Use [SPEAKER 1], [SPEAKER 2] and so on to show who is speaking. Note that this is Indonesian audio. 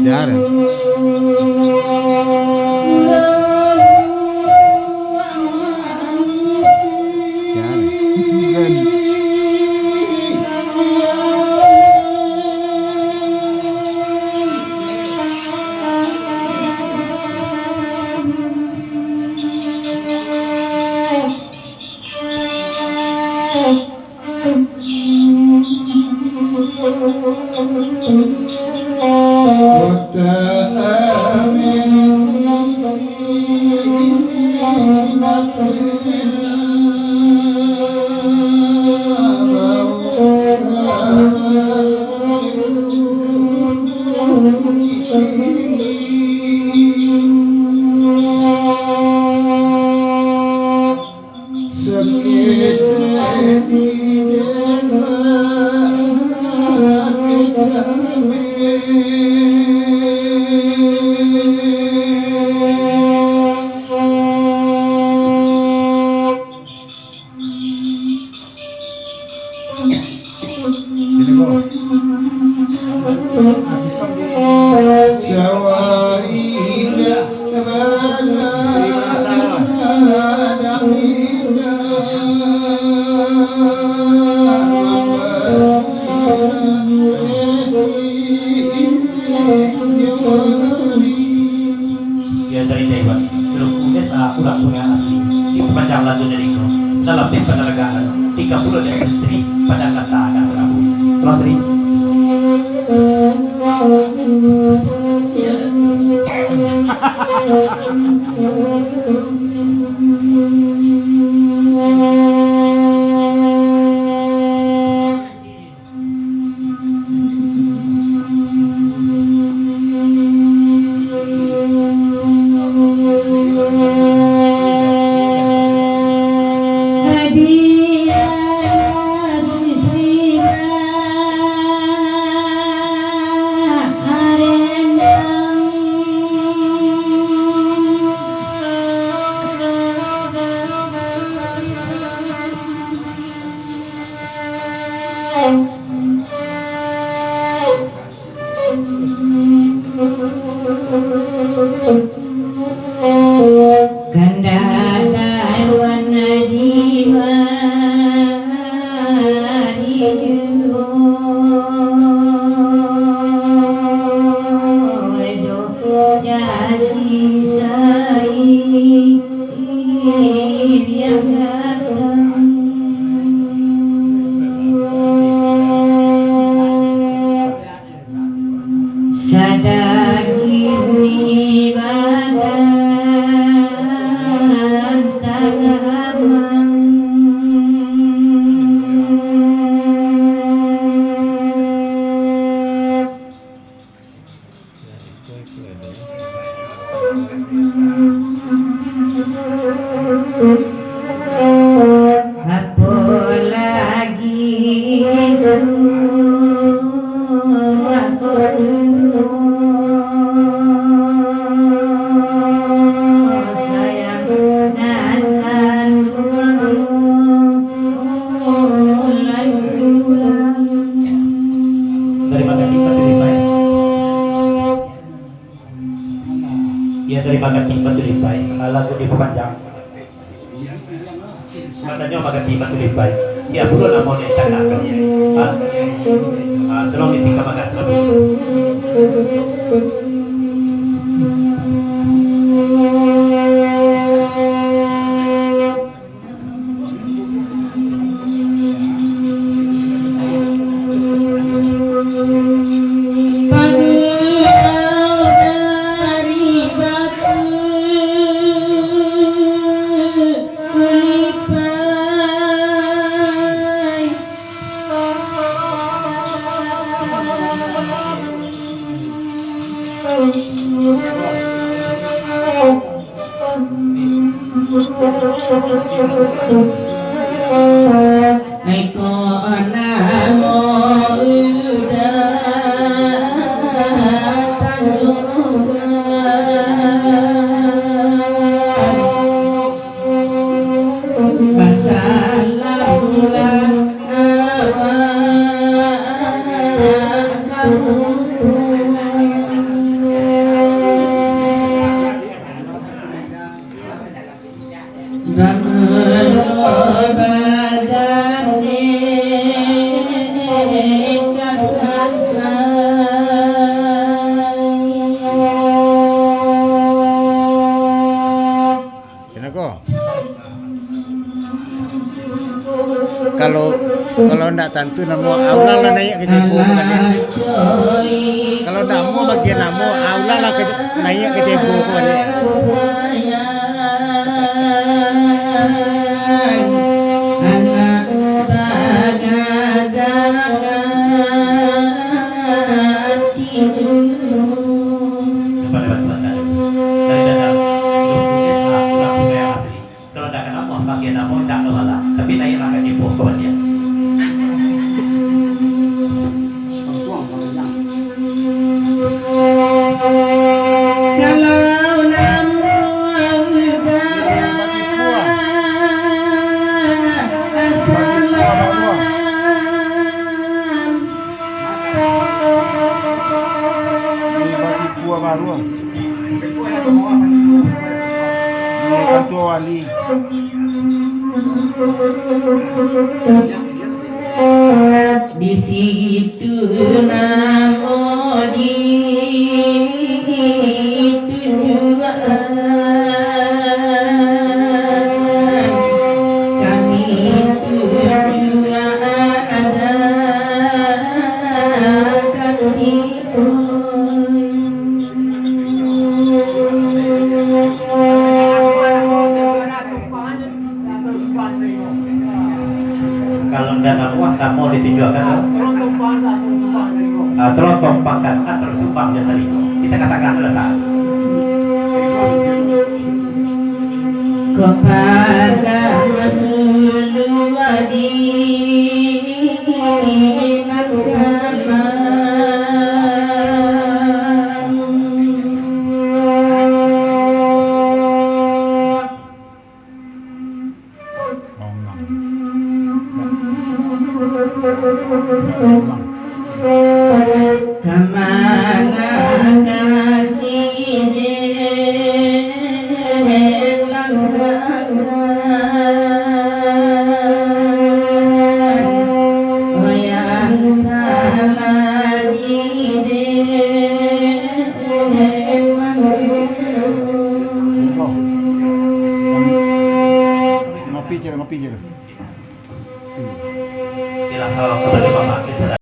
[SPEAKER 1] Siara.
[SPEAKER 2] Ya dari dewa, teruknya ulang sungai asli di panjang ladu dari kau dalam tim penerbangan 30 dan Sri pada kata dan serabu. Terus Sri. Lagu di panjang makanya magati matulipay siya puro na mo na itanakan niya tulong hindi ka magaslabi
[SPEAKER 3] Eko namo udan
[SPEAKER 1] Bangun badan kasar
[SPEAKER 3] Kenapa? Kalau ndak tentu namo aula lah naik ke jebo bukan ya. Kalau ndak mau bagian namo aula lah ke naik ke jebo bukan ya.
[SPEAKER 1] Anak bagadakan dijunjung.
[SPEAKER 2] Coba lewat selatan dari dalam grup tulis kurang suka yang asli. Kalau tidak kenapa bagian nama tidak kemana, tapi naik langkah jipo kawan dia.
[SPEAKER 1] Kalau namu
[SPEAKER 3] Tua baru. Ni kantua wali.
[SPEAKER 1] di situ namo ditujuan kami tujuan ada kami
[SPEAKER 2] Kalau tidak nama kamu ditunjukkan terontong pangkat atau sumpah jasa itu. Kita katakan letak.
[SPEAKER 1] kepada Rasulullah kemana kaki
[SPEAKER 3] Ngopi je.
[SPEAKER 2] Bila kalau kembali bapak kita